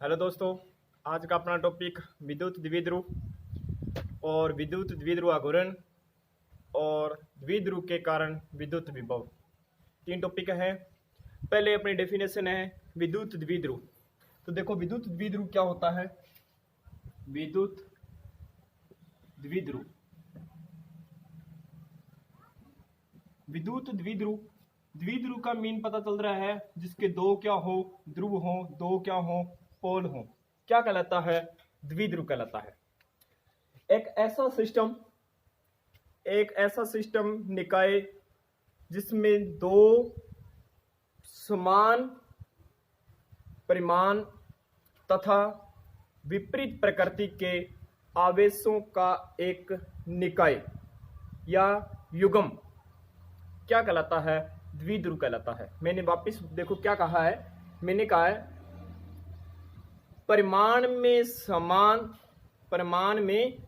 Hello दोस्तों, आज का अपना टॉपिक विद्युत द्विध्रुव और विद्युत द्विध्रुव आघूर्ण और द्विध्रुव के कारण विद्युत विभव। तीन टॉपिक हैं। पहले अपनी डेफिनेशन है विद्युत द्विध्रुव। तो देखो विद्युत द्विध्रुव क्या होता है। विद्युत द्विध्रुव विद्युत द्विध्रुव द्विध्रुव का मीन पता चल रहा है जिसके दो क्या हो, ध्रुव हो, दो क्या हो, पोल हो, क्या कहलाता है, द्विध्रुव कहलाता है। एक ऐसा सिस्टम निकाय जिसमें दो समान परिमाण तथा विपरीत प्रकृति के आवेशों का एक निकाय या युग्म क्या कहलाता है, द्विध्रुव कहलाता है। मैंने वापिस देखो क्या कहा है, मैंने कहा है परिमाण में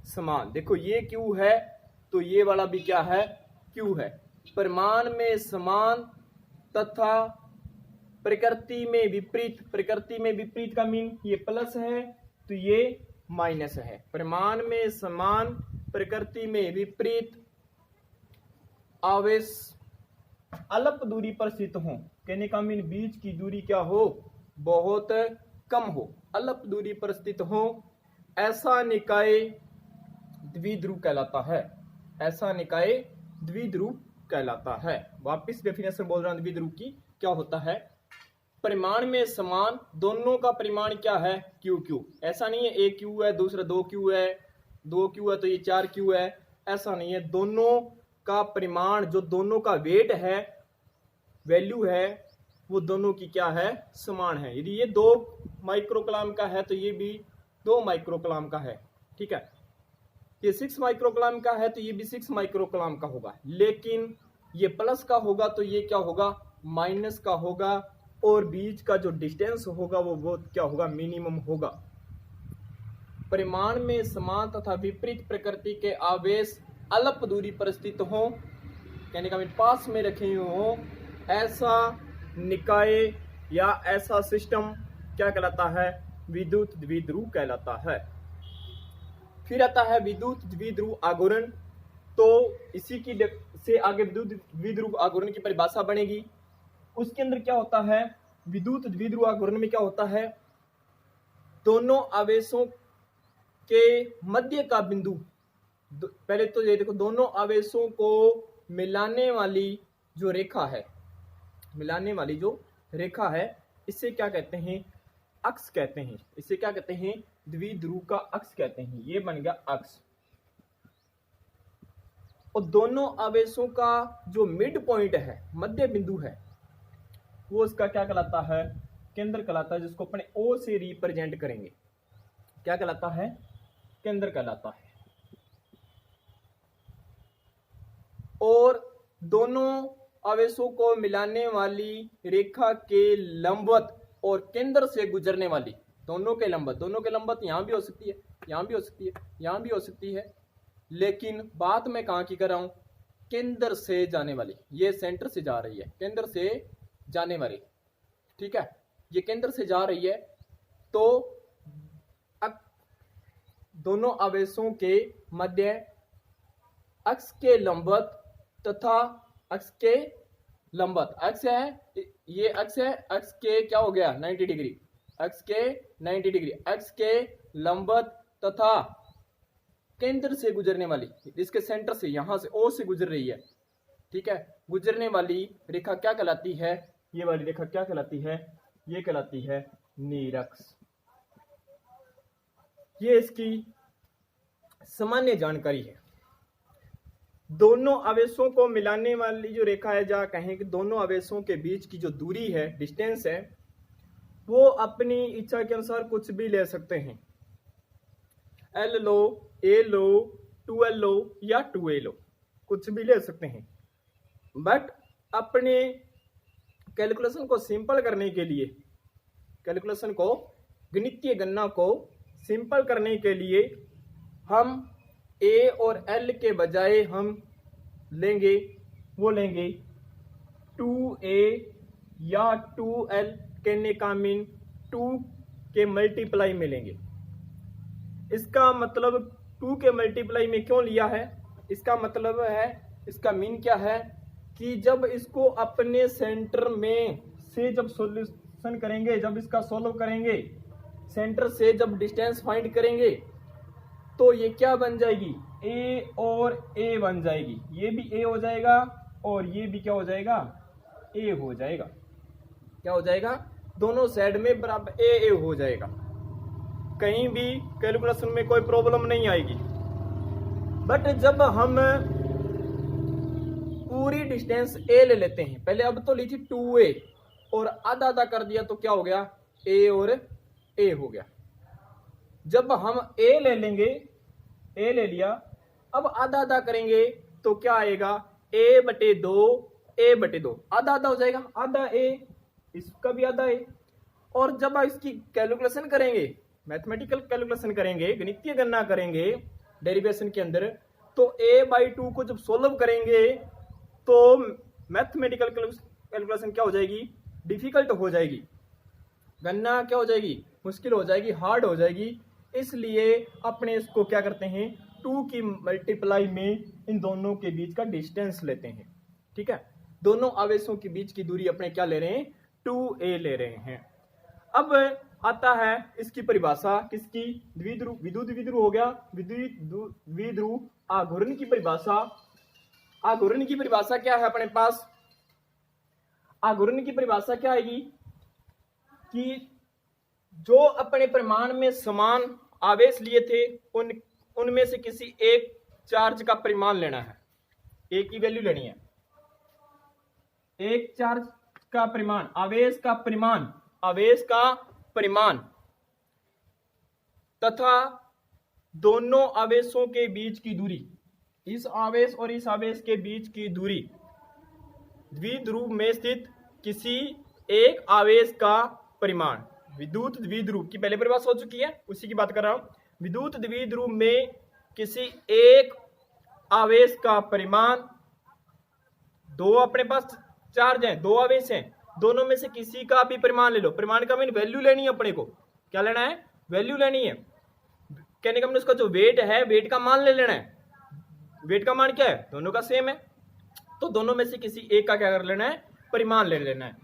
समान। देखो ये Q है तो ये वाला भी क्या है, Q है। परिमाण में समान तथा प्रकृति में विपरीत का मीन ये प्लस है तो ये माइनस है। परिमाण में समान प्रकृति में विपरीत आवेश अल्प दूरी पर स्थित हो, कहने का मीन बीच की दूरी क्या हो, बहुत कम हो, अल्प दूरी पर स्थित हो, ऐसा निकाय द्विध्रुव कहलाता है। ऐसा निकाय द्विध्रुव कहलाता है। वापिस डेफिनेशन बोल रहा हूं द्विध्रुव की, क्या होता है, परिमाण में समान, दोनों का परिमाण क्या है, Q। ऐसा नहीं है एक Q है दूसरा 2Q है, 2Q है तो ये 4Q है, ऐसा नहीं है। दोनों का परिमाण, जो दोनों का वेट है, वैल्यू है, वो दोनों की क्या है, समान है। यदि ये 2 माइक्रोकलाम का है तो ये भी 2 माइक्रोकलाम का है, ठीक है। ये 6 माइक्रोकलाम का है तो ये भी 6 माइक्रोकलाम का होगा। लेकिन ये प्लस का होगा तो ये क्या होगा, माइनस का होगा, और बीच का जो डिस्टेंस होगा वो क्या होगा, मिनिमम होगा। परिमाण में समान तथा विपरीत प्रकृति के आवेश अल्प दूरी पर स्थित हो, कहने का पास में रखे हो, ऐसा निकाय या ऐसा सिस्टम क्या कहलाता है, विद्युत द्विध्रुव कहलाता है। फिर आता है विद्युत द्विध्रुव आघूर्ण। तो इसी की से आगे विद्युत द्विध्रुव आघूर्ण की परिभाषा बनेगी। उसके अंदर क्या होता है, विद्युत द्विध्रुव आघूर्ण में क्या होता है, दोनों आवेशों के मध्य का बिंदु, पहले तो ये देखो, दोनों आवेशों को मिलाने वाली जो रेखा है, इसे क्या कहते हैं, अक्ष कहते हैं। इसे क्या कहते हैं, द्विध्रुव का अक्ष कहते हैं। ये बन गया अक्ष। और दोनों आवेशों का जो मिड पॉइंट है, मध्य बिंदु है, वो उसका क्या कहलाता है, केंद्र कहलाता है, जिसको अपने O से रिप्रेजेंट करेंगे। क्या कहलाता है, केंद्र कहलाता है। और दोनों आवेशों को मिलाने वाली रेखा के लंबवत और केंद्र से गुजरने वाली, दोनों के लंबवत यहां भी हो सकती है, यहां भी हो सकती है, यहां भी हो सकती है, लेकिन बात मैं कहां की कर रहा हूं, केंद्र से जाने वाली। ये सेंटर से जा रही है, केंद्र से जाने वाली, ठीक है, ये केंद्र से जा रही है। तो दोनों आवेशों के मध्य अक्ष के लंबवत तथा अक्ष के लंबवत, अक्ष है ये, अक्ष है, अक्ष के क्या हो गया 90 डिग्री, अक्ष के 90 डिग्री, अक्ष के लंबवत तथा केंद्र से गुजरने वाली, इसके सेंटर से, यहां से O से गुजर रही है, ठीक है, गुजरने वाली रेखा क्या कहलाती है, ये वाली रेखा क्या कहलाती है, ये कहलाती है निरक्ष। ये इसकी सामान्य जानकारी है। दोनों आवेशों को मिलाने वाली जो रेखा है, जहां कहें कि दोनों आवेशों के बीच की जो दूरी है, डिस्टेंस है, वो अपनी इच्छा के अनुसार कुछ भी ले सकते हैं। L low, A low, 2L लो या 2A लो, कुछ भी ले सकते हैं। बट अपने कैलकुलेशन को सिंपल करने के लिए, कैलकुलेशन को, गणितीय गणना को सिंपल करने के लिए हम A और L के बजाय हम लेंगे 2A या 2L, कहने का मीन 2 के मल्टीप्लाई में लेंगे। इसका मतलब 2 के मल्टीप्लाई में क्यों लिया है? इसका मतलब है, इसका मीन क्या है कि जब इसको अपने सेंटर में से जब सॉल्यूशन करेंगे, जब इसका सॉल्व करेंगे, सेंटर से जब डिस्टेंस फाइंड करेंगे, तो ये क्या बन जाएगी? a और a बन जाएगी। ये भी a हो जाएगा और ये भी क्या हो जाएगा? a हो जाएगा। क्या हो जाएगा? दोनों साइड में बराबर a हो जाएगा। कहीं भी कैलकुलेशन में कोई प्रॉब्लम नहीं आएगी। बट जब हम पूरी डिस्टेंस a ले लेते हैं, पहले अब तो ली थी 2a और आधा आधा कर दिया तो क्या हो गया? a और a हो गया। जब हम a ले लेंगे, a ले लिया, अब आधा आधा करेंगे तो क्या आएगा? a/2 a/2, आधा आधा हो जाएगा, आधा a, इसका भी आधा a। और जब आप इसकी कैलकुलेशन करेंगे, मैथमेटिकल कैलकुलेशन करेंगे, गणितीय गणना करेंगे डेरिवेशन के अंदर, तो a/2 को जब सोल्व करेंगे तो मैथमेटिकल कैलकुलेशन क्या हो जाएगी? डिफिकल्ट हो जाएगी, गणना क्या हो जाएगी? मुश्किल हो जाएगी, हार्ड हो जाएगी। इसलिए अपने इसको क्या करते हैं? 2 की मल्टीप्लाई में इन दोनों के बीच का डिस्टेंस लेते हैं। ठीक है, दोनों आवेशों के बीच की दूरी अपने क्या ले रहे हैं? 2a ले रहे हैं। अब आता है इसकी परिभाषा, किसकी? द्विध्रुव, विद्युत द्विध्रुव हो गया, विद्युत द्विध्रुव आघूर्ण की परिभाषा। आघूर्ण की परिभाषा क्या है अपने पास? आघूर्ण की परिभाषा क्या आएगी कि जो अपने परिमाण में समान आवेश लिए थे, उनमें से किसी एक चार्ज का परिमाण लेना है, एक की वैल्यू लेनी है। एक चार्ज का परिमाण, आवेश का परिमाण, आवेश का परिमाण तथा दोनों आवेशों के बीच की दूरी, इस आवेश और इस आवेश के बीच की दूरी द्विध्रुव में स्थित किसी एक आवेश का परिमाण। विद्युत द्विध्रुव की पहले परिभाषा हो चुकी है, उसी की बात कर रहा हूं। विद्युत द्विध्रुव में किसी एक आवेश का परिमाण, दो अपने पास चार्ज हैं, दो आवेश हैं, दोनों में से किसी का भी परिमाण ले लो। परिमाण का मीन वैल्यू लेनी है अपने को। क्या लेना है? वैल्यू लेनी है। कहने का मतलब उसका जो वेट है, वेट का मान ले लेना है। वेट का मान क्या है? दोनों का सेम है, तो दोनों में से किसी एक का क्या कर लेना है? परिमाण ले लेना है।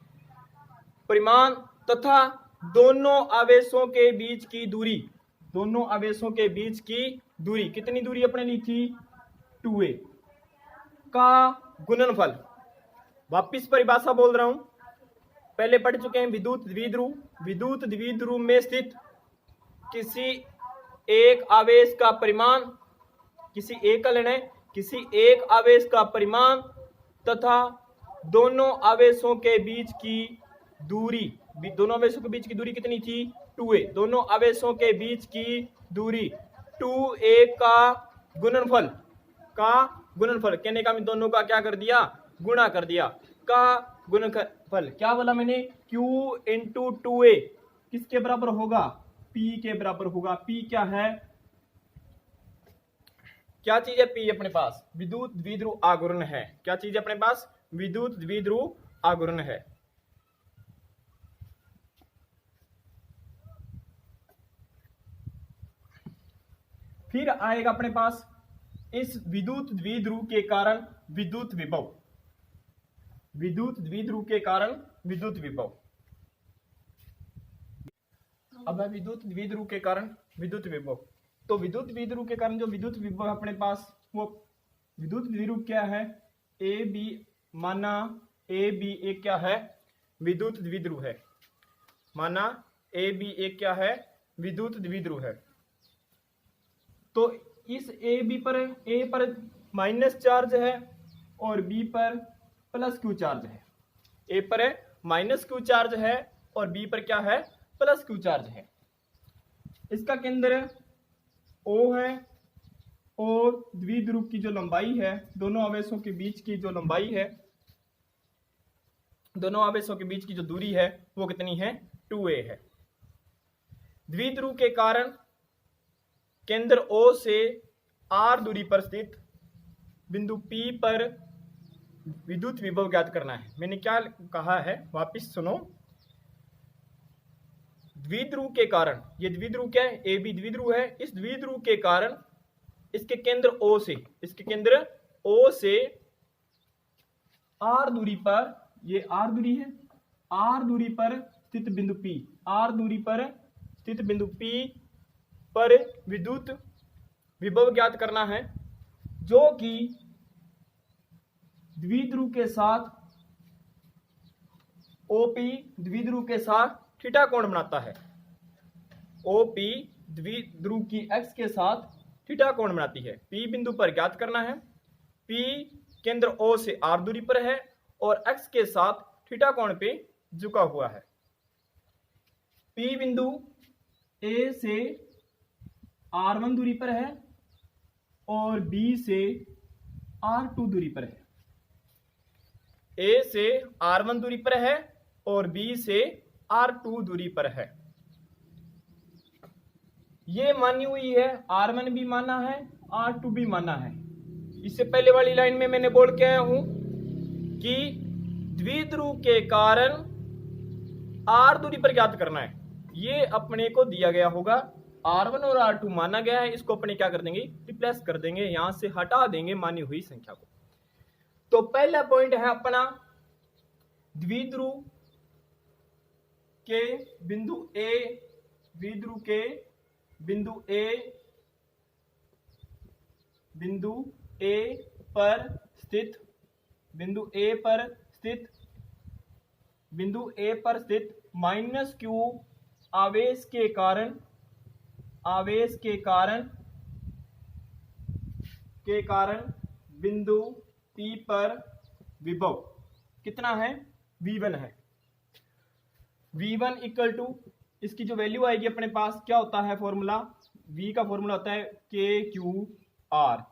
परिमाण तथा दोनों आवेशों के बीच की दूरी, दोनों आवेशों के बीच की दूरी, कितनी दूरी अपने ली थी? 2a का गुणनफल। वापिस परिभाषा बोल रहा हूं, पहले पढ़ चुके हैं। विद्युत द्विध्रुव, विद्युत द्विध्रुव में स्थित किसी एक आवेश का परिमाण, किसी एक का लेना है, किसी एक आवेश का परिमाण तथा दोनों आवेशों के बीच की दूरी, दोनों आवेशों के बीच की दूरी कितनी थी? 2a। दोनों आवेशों के बीच की दूरी 2a का गुणनफल, का गुणनफल। कहने का मैं दोनों का क्या कर दिया? गुणा कर दिया। का गुणनफल क्या बोला मैंने? Q इंटू 2a किसके बराबर होगा? P के बराबर होगा। P क्या है? क्या चीज है P अपने पास? विद्युत द्विध्रुव आघूर्ण है। क्या चीज है अपने पास? विद्युत द्विध्रुव आघूर्ण है। फिर आएगा अपने पास इस विद्युत द्विध्रुव के कारण विद्युत विभव, विद्युत द्विध्रुव के कारण विद्युत विभव। अब है विद्युत द्विध्रुव के कारण विद्युत विभव। तो विद्युत द्विध्रुव के कारण जो विद्युत विभव अपने पास, वो विद्युत द्विध्रुव क्या है? ए बी, माना ए बी एक क्या है? विद्युत द्विध्रुव है। माना ए बी एक क्या है? विद्युत द्विध्रुव है। तो इस ए बी पर, ए पर माइनस चार्ज है और बी पर प्लस क्यू चार्ज है। ए पर माइनस क्यू चार्ज है और बी पर क्या है? प्लस क्यू चार्ज है। इसका केंद्र O है और द्विध्रुव की जो लंबाई है, दोनों आवेशों के बीच की जो लंबाई है, दोनों आवेशों के बीच की जो दूरी है वो कितनी है? 2a है। द्विध्रुव के कारण केंद्र O से r दूरी पर स्थित बिंदु P पर विद्युत विभव ज्ञात करना है। मैंने क्या कहा है? वापिस सुनो। द्विध्रुव के कारण, ये द्विध्रुव क्या है, ए बी द्विध्रुव है, इस द्विध्रुव के कारण इसके केंद्र O से, इसके केंद्र O से R दूरी पर, ये R दूरी है, R दूरी पर स्थित बिंदु P, R दूरी पर स्थित बिंदु P पर विद्युत विभव ज्ञात करना है, जो कि द्विध्रुव के साथ OP द्विध्रुव के साथ थीटा कोण बनाता है। OP द्विध्रुव की x के साथ थीटा कोण बनाती है। P बिंदु पर ज्ञात करना है। P केंद्र O से R दूरी पर है और x के साथ थीटा कोण पे झुका हुआ है। P बिंदु A से R1 दूरी पर है और B से R2 दूरी पर है। A से R1 दूरी पर है और B से R2 दूरी पर है। ये मानी हुई है, R1 भी माना है, R2 भी माना है। इससे पहले वाली लाइन में मैंने बोल के आया हूं कि द्विध्रुव के कारण R दूरी पर ज्ञात करना है। ये अपने को दिया गया होगा, R1 और R2 माना गया है, इसको अपने क्या कर देंगे, रिप्लेस कर देंगे, यहां से हटा देंगे मानी हुई संख्या को। तो पहला पॉइंट है अपना द्विध्रुव के बिंदु A, द्विध्रुव के बिंदु A पर स्थित, बिंदु A पर स्थित माइनस Q आवेश के कारण बिंदु P पर विभव कितना है, V1 है। V1 इक्वल टू, इसकी जो वैल्यू आएगी अपने पास, क्या होता है फॉर्मूला, V का फॉर्मूला होता है KQR।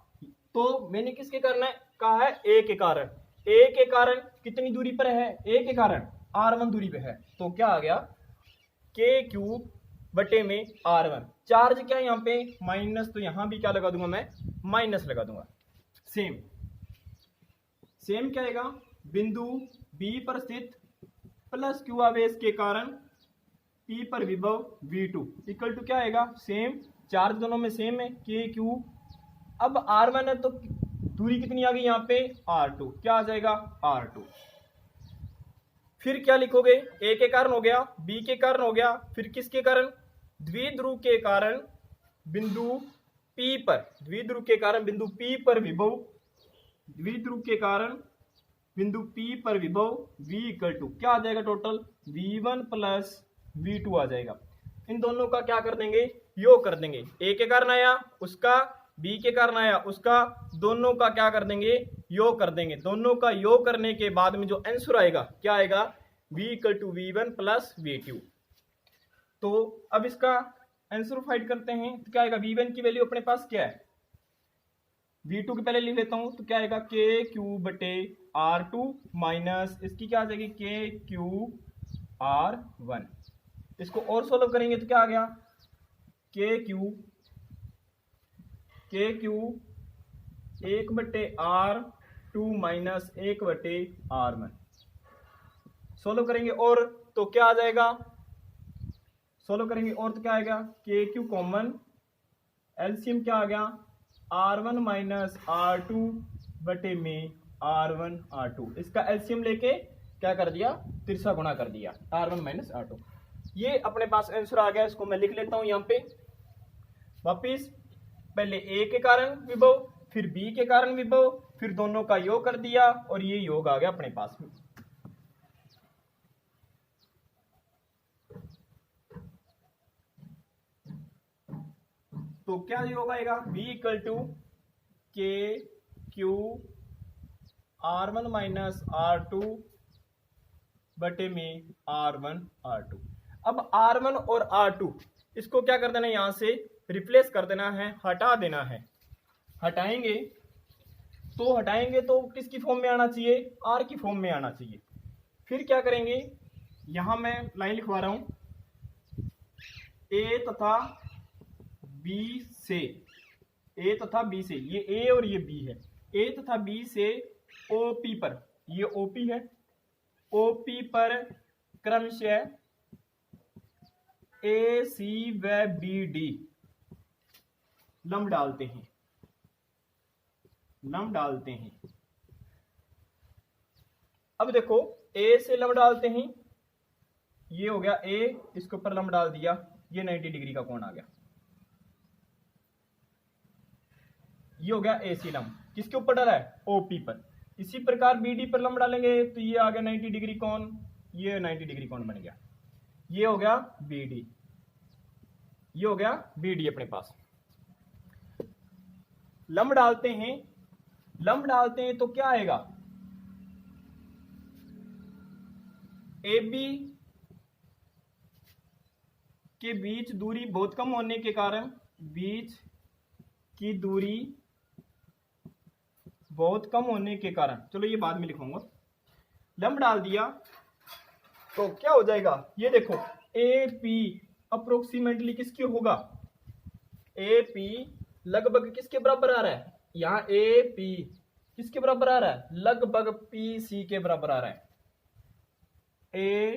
तो मैंने किसके करना है कहा है, A के कारण। A के कारण कितनी दूरी पर है, A के कारण R1 दूरी पे है, तो क्या आ गया KQ बटे में R1। चार्ज क्या है यहाँ पे, माइनस, तो यहां भी क्या लगा दूंगा मैं, माइनस लगा दूंगा। सेम क्या आएगा, बिंदु B पर स्थित प्लस Q आवेश के कारण P पर विभव V2 इक्वल टू क्या आएगा, सेम, चार्ज दोनों में सेम है, KQ। अब R1 है तो दूरी कितनी आ गई यहाँ पे, R2, क्या आ जाएगा, R2। फिर क्या लिखोगे, A के कारण हो गया, B के कारण हो गया, फिर किसके कारण, द्विध्रुव के कारण बिंदु P पर, द्विध्रुव के कारण बिंदु P पर विभव, द्विध्रुव के कारण बिंदु P पर विभव V इक्वल टू क्या आ जाएगा, टोटल V1 प्लस V2 आ जाएगा। इन दोनों का क्या कर देंगे, योग कर देंगे। A के कारण आया उसका, B के कारण आया उसका, दोनों का क्या कर देंगे, योग कर देंगे। दोनों का योग करने के बाद में जो आंसर आएगा क्या आएगा, V equal to V1 plus V2। तो अब इसका आंसर फाइंड करते हैं, तो क्या आएगा, V1 की वैल्यू अपने पास क्या है, V2 के पहले लिख लेता हूं, तो क्या आएगा KQ बटे R2 माइनस इसकी क्या आ जाएगी KQR1। इसको और सोल्व करेंगे तो क्या आ गया, KQ 1 बटे R2 माइनस 1 बटे R1। सोल्व करेंगे और तो क्या आ जाएगा, सोल्व करेंगे और तो क्या आएगा, KQ कॉमन, एलसीएम क्या आ गया, R1 माइनस R2 बटे में R1 R2। इसका एलसीएम लेके क्या कर दिया, तिरछा गुणा कर दिया, R1 माइनस R2। ये अपने पास आंसर आ गया। इसको मैं लिख लेता हूं यहाँ पे वापिस, पहले A के कारण विभव, फिर B के कारण विभव, फिर दोनों का योग कर दिया और ये योग आ गया अपने पास में। तो क्या योग आएगा, V equal to KQ R1 minus R2 बटे में R1 R2। अब R1 और R2 इसको क्या कर देना है, यहां से रिप्लेस कर देना है, हटा देना है। हटाएंगे तो किसकी फॉर्म में आना चाहिए, R की फॉर्म में आना चाहिए। फिर क्या करेंगे, यहां मैं लाइन लिखवा रहा हूं, A तथा B से, ये A और ये B है, A तथा B से OP पर, ये OP है, OP पर क्रमशः ए सी व बी डी लंब डालते हैं, लंब डालते हैं। अब देखो ए से लंब डालते हैं, ये हो गया ए, इसके ऊपर लंब डाल दिया, ये 90 डिग्री का कोण आ गया। ये हो गया ए सी लंब, किसके ऊपर डाला है? ओपी पर। इसी प्रकार बीडी पर लंब डालेंगे तो ये आ गया 90 डिग्री कोण, ये 90 डिग्री कोण बन गया। ये हो गया बीडी, ये हो गया बीडी अपने पास। लंब डालते हैं, लंब डालते हैं तो क्या आएगा? ए बी के बीच दूरी बहुत कम होने के कारण, बीच की दूरी बहुत कम होने के कारण, चलो ये बाद में लिखूंगा। लंब डाल दिया तो क्या हो जाएगा? ये देखो ए पी अप्रोक्सीमेटली किसकी होगा? ए पी लगभग किसके बराबर आ रहा है? यहां ए पी किसके बराबर आ रहा है? लगभग पी सी के बराबर आ रहा है। A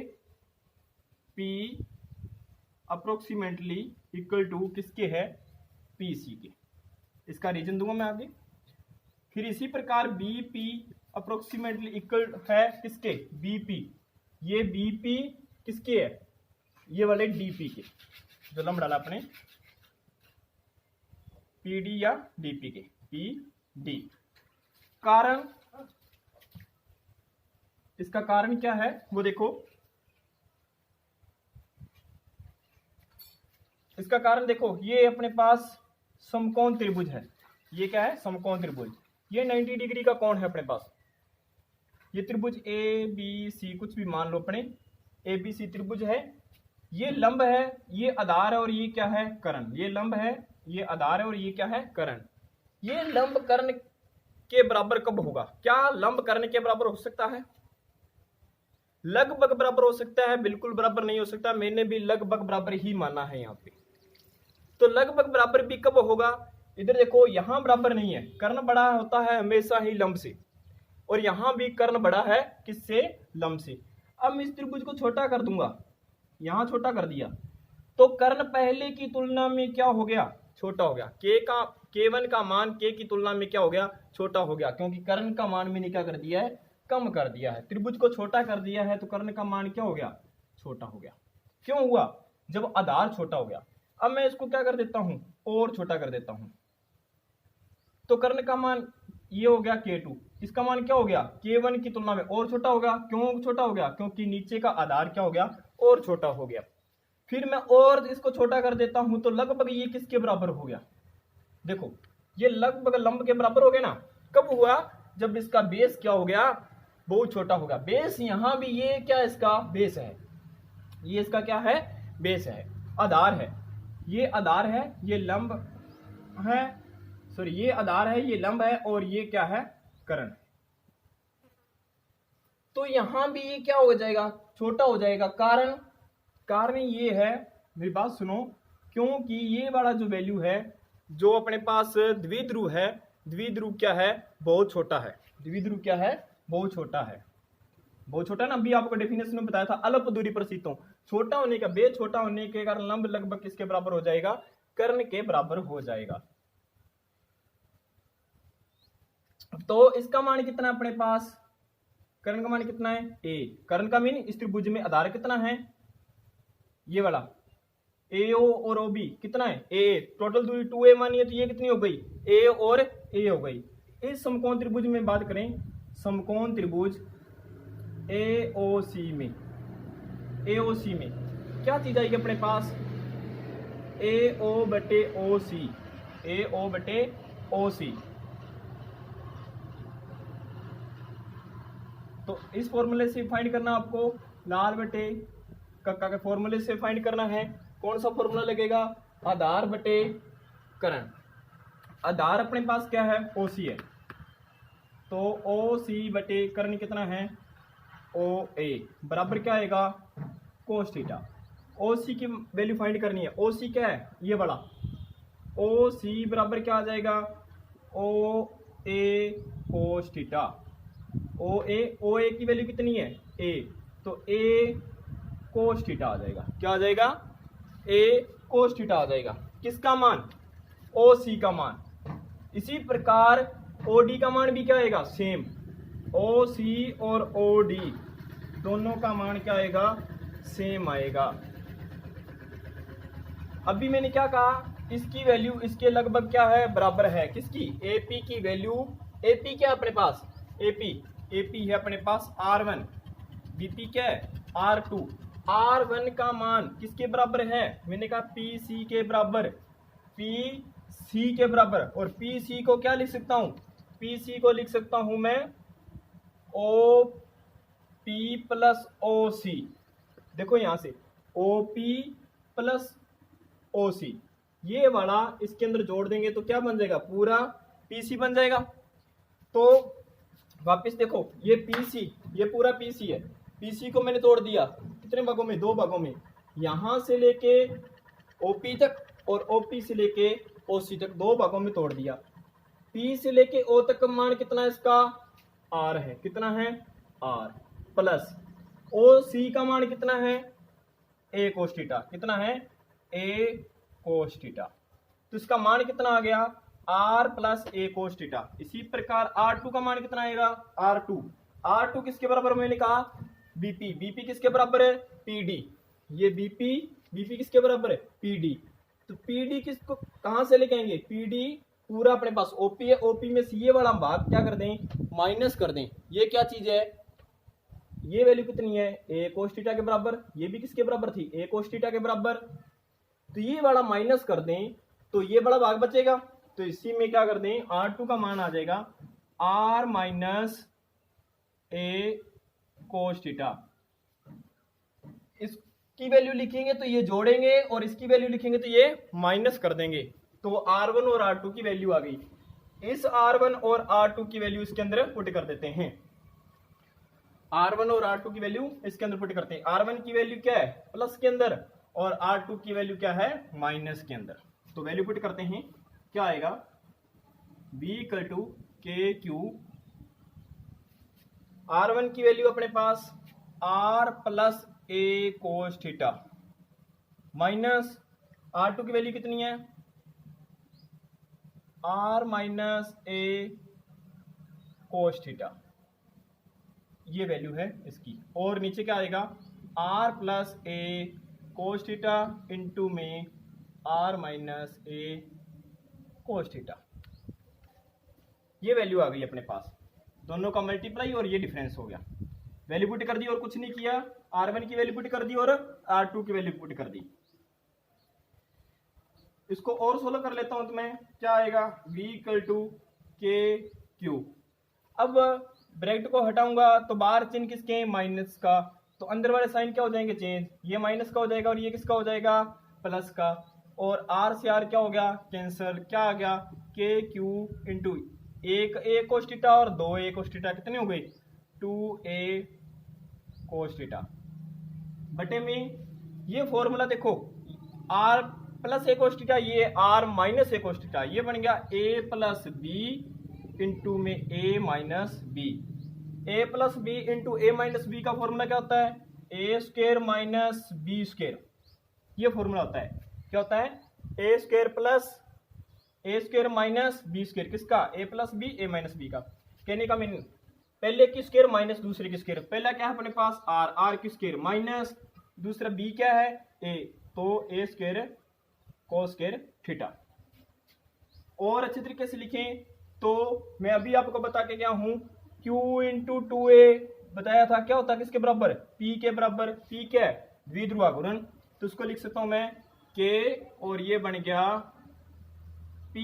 P approximately equal to किसके है? पी सी के। इसका रीजन दूंगा मैं आगे। फिर इसी प्रकार बी पी अप्रोक्सीमेटली इक्वल है किसके? B P. ये बी पी किसके है? ये वाले डी पी के, जो लंब डाला अपने पी डी या डी पी के, पी डी। कारण, इसका कारण क्या है वो देखो। इसका कारण देखो, ये अपने पास समकोण त्रिभुज है। ये क्या है? समकोण त्रिभुज। ये 90 डिग्री का कोण है अपने पास। ये त्रिभुज ए बी सी कुछ भी मान लो अपने, ए बी सी त्रिभुज है। ये लंब है, ये आधार है और ये क्या है? कर्ण। ये लंब है, ये आधार है और ये क्या है? कर्ण। ये लंब कर्ण के बराबर कब होगा? क्या लंब कर्ण के बराबर हो सकता है? लगभग बराबर हो सकता है, बिल्कुल बराबर नहीं हो सकता। मैंने भी लगभग बराबर ही माना है यहाँ पे। तो लगभग बराबर भी कब होगा? इधर देखो, यहां बराबर नहीं है, कर्ण बड़ा होता है हमेशा ही लंब से, और यहां भी कर्ण बड़ा है किससे? लंब से। अब मैं इस त्रिभुज को छोटा कर दूंगा, यहां छोटा कर दिया तो कर्ण पहले की तुलना में क्या हो गया? छोटा हो गया। K1 का मान K की तुलना में क्या हो गया? छोटा हो गया, क्योंकि कर्ण का मान मैंने क्या कर दिया है? कम कर दिया है। त्रिभुज को छोटा कर दिया है तो कर्ण का मान क्या हो गया? छोटा हो गया। क्यों हुआ? जब आधार छोटा हो गया। अब मैं इसको क्या कर देता हूं? और छोटा कर देता हूं, तो कर्ण का मान ये हो गया K2, इसका मान क्या हो गया? K1 की तुलना में और छोटा होगा। क्यों छोटा हो गया? क्योंकि नीचे का आधार क्या हो गया? और छोटा हो गया। फिर मैं और इसको छोटा कर देता हूं तो लगभग ये किसके बराबर हो गया? देखो, ये लगभग लंब के बराबर हो गया ना। कब हुआ? जब इसका बेस क्या हो गया? बहुत छोटा होगा। बेस यहां भी ये क्या? इसका बेस है, ये इसका क्या है? बेस है, आधार है। ये आधार है, ये लंब है, सॉरी ये आधार है, ये लंब है, और ये क्या है? कर्ण। तो यहां भी ये क्या हो जाएगा? छोटा हो जाएगा। कारण ये है, मेरी बात सुनो, क्योंकि ये वाला जो वैल्यू है, जो अपने पास द्विध्रुव है, द्विध्रुव क्या है? बहुत छोटा है। द्विध्रुव क्या है? बहुत छोटा है। बहुत छोटा ना, अभी आपको डेफिनेशन में बताया था, अल्प दूरी पर स्थित हो। छोटा होने का, बेस छोटा होने के कारण लंब लगभग किसके बराबर हो जाएगा? कर्ण के बराबर हो जाएगा। तो इसका मान कितना है अपने पास? कर्ण का मान कितना है? ए। कर्ण का मीन इस त्रिभुज में आधार कितना है? ये वाला AO और OB कितना है? A। टोटल दूरी 2A मानिए तो ये कितनी हो गई? A और A हो गई। इस समकोण त्रिभुज में बात करें, समकोण त्रिभुज AOC में क्या चीज आएगी अपने पास? AO बटे OC, AO बटे OC। तो इस फॉर्मूले से फाइंड करना आपको, लाल बटे कक्का के फॉर्मूले से फाइंड करना है। कौन सा फॉर्मूला लगेगा? आधार बटे कर्ण। आधार अपने पास क्या है? OC है, तो OC बटे कर्ण कितना है? OA बराबर क्या आएगा? cos theta. OC की वैल्यू फाइंड करनी है। OC क्या है? ये वाला OC बराबर क्या आ जाएगा? OA cos theta. OA की वैल्यू कितनी है? A, तो A cos थीटा आ जाएगा। क्या आ जाएगा? ए कोस थीटा आ जाएगा। किसका मान? ओ सी का मान। इसी प्रकार ओ डी का मान भी क्या आएगा? सेम। ओ सी और ओ डी दोनों का मान क्या आएगा? सेम आएगा। अभी मैंने क्या कहा? इसकी वैल्यू इसके लगभग क्या है? बराबर है। किसकी? एपी की वैल्यू। एपी क्या है अपने पास? एपी है अपने पास R1। बीपी क्या है? R2। R1 का मान किसके बराबर है? मैंने कहा PC के बराबर। PC के बराबर। और PC को क्या लिख सकता हूं? PC को लिख सकता हूं मैं OP प्लस OC। देखो यहां से OP प्लस OC, ये वाला इसके अंदर जोड़ देंगे तो क्या बन जाएगा? पूरा PC बन जाएगा। तो वापस देखो, ये PC, ये पूरा PC है। PC को मैंने तोड़ दिया कितने भागों में? 2 भागों में। यहां से लेके OP तक और OP से लेके OC तक 2 भागों में तोड़ दिया। P से लेके O तक का मान कितना है इसका? R है। कितना है? R प्लस OC का मान कितना है? A cos theta. कितना है? A cos theta. तो इसका मान कितना आ गया? R plus A cos theta. इसी प्रकार R2 का मान कितना आएगा? R2 किसके बराबर? मैंने कहा BP किसके बराबर है? PD। ये BP किसके बराबर है? PD। तो PD किसको कहां से लेके आएंगे? PD पूरा अपने पास OP है। OP में से ये वाला भाग क्या कर दें? माइनस कर दें। ये क्या चीज है? ये वैल्यू कितनी है? A कोस थीटा के बराबर। ये भी किसके बराबर थी? A कोस थीटा के बराबर। तो ये वाला माइनस कर दें तो ये बड़ा भाग बचेगा। तो इसी में क्या कर दें? R2 का मान आ जाएगा R minus A cos theta. इसकी वैल्यू लिखेंगे तो ये जोड़ेंगे और इसकी वैल्यू लिखेंगे तो ये माइनस कर देंगे। तो R1 और R2 की वैल्यू आ गई। इस R1 और R2 की वैल्यू इसके अंदर पुट कर देते हैं। R1 और R2 की वैल्यू इसके अंदर पुट करते हैं। R1 की वैल्यू क्या है? प्लस के अंदर। और R2 की वैल्यू क्या है? माइनस के अंदर। तो वैल्यू पुट करते हैं। क्या आएगा? V equal to KQ। R1 की वैल्यू अपने पास R plus A cos theta minus R2 की वैल्यू कितनी है? R minus A cos theta. ये वैल्यू है इसकी। और नीचे क्या आएगा? R plus A cos theta into में R minus A cos theta. ये वैल्यू आ गई अपने पास। दोनों का मल्टीप्लाई और ये डिफरेंस हो गया। वैल्यू पुट कर दी और कुछ नहीं किया। R1 की वैल्यू पुट कर दी और R2 की वैल्यू पुट कर दी। इसको और सोल्व कर लेता हूं तो मैं क्या आएगा? V equal to KQ। अब ब्रैकेट को हटाऊंगा तो बाहर चिन्ह किसके? माइनस का। तो अंदर वाले साइन क्या हो जाएंगे? चेंज। ये माइनस का हो जाएगा और ये किसका हो जाएगा? प्लस का। और R से R क्या हो गया? कैंसल। क्या आ गया? KQ इंटू एक A कोस थीटा और 2A कोस थीटा कितने हो गए? 2A कोस थीटा बटे में ये फॉर्मूला देखो, R plus A cos theta, ये R minus A cos theta. ये बन गया A प्लस B इंटू में A minus B। A plus B into A minus B का फॉर्मूला क्या होता है? A square minus B square. ये फॉर्मूला होता है। क्या होता है? A square plus A square minus B square. किसका? A plus B A minus B का। कहने का मीनिंग पहले की स्क्वायर माइनस दूसरे की स्क्वायर। पहला क्या है अपने पास? R की स्क्वायर माइनस दूसरा B क्या है? A। तो A square cos square theta. और अच्छे तरीके से लिखें तो मैं अभी आपको बता के गया हूं Q इंटू 2A बताया था क्या होता है? किसके बराबर? P के बराबर। P क्या है? द्विध्रुव घूर्ण। तो उसको लिख सकता हूं मैं K और ये बन गया P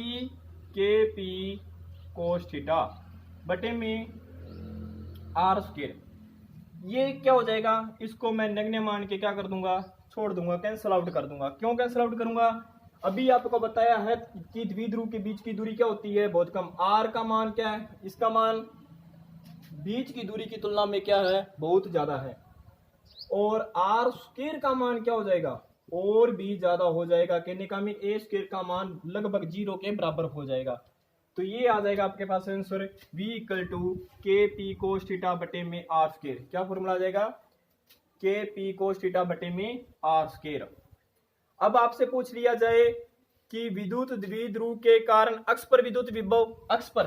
KP कोस थीटा बटे में R स्क्वायर। ये क्या हो जाएगा? इसको मैं नगण्य मान के क्या कर दूंगा? छोड़ दूंगा, कैंसल आउट कर दूंगा। क्यों कैंसल आउट करूंगा? अभी आपको बताया है कि द्विध्रुव के बीच की दूरी क्या होती है? बहुत कम। R का मान क्या है? इसका मान बीच की दूरी की तुलना में क्या है? बहुत ज्यादा है। और R स्क्वायर का मान क्या हो जाएगा? और भी ज्यादा हो जाएगा। कहने का मीन A स्क्वायर का मान लगभग 0 के बराबर हो जाएगा। तो ये आ जाएगा आपके पास answer V equal to KP cos theta बटे में R स्क्वायर। क्या फॉर्मूला आ जाएगा? KP कोस थीटा बटे में R स्क्वायर। अब आपसे पूछ लिया जाए कि विद्युत द्विध्रुव के कारण अक्ष पर विद्युत विभव, अक्ष पर,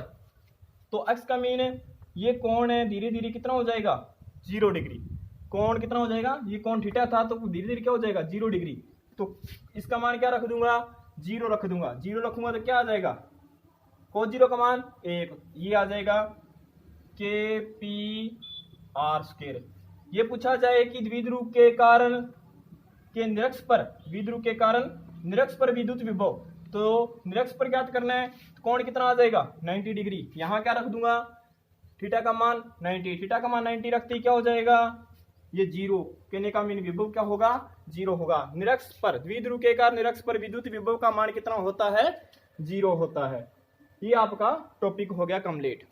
तो अक्ष का मीन ये कोण है, धीरे धीरे कितना हो जाएगा 0 डिग्री। कोण कितना हो जाएगा, ये कोण थीटा था तो धीरे धीरे क्या हो जाएगा 0 डिग्री। तो इसका मान क्या रख दूंगा 0 रख दूंगा। 0 रखूंगा तो क्या आ जाएगा cos 0 का मान 1, ये आ जाएगा के पी आर स्क्वायर। ये पूछा जाए कि द्विध्रुव के कारण के निरक्ष पर, द्विध्रुव के कारण निरक्ष पर विद्युत विभव, तो निरक्ष पर ज्ञात करना है तो कोण कितना आ जाएगा 90 डिग्री। यहां क्या रख दूंगा थीटा का मान 90, थीटा का मान 90 रखते ही क्या हो जाएगा ये 0, कहने का मीन विभव क्या होगा 0 होगा। निरक्ष पर, द्विध्रुव के कारण निरक्ष पर विद्युत विभव का मान कितना होता है 0 होता है। ये आपका टॉपिक हो गया कंप्लीट।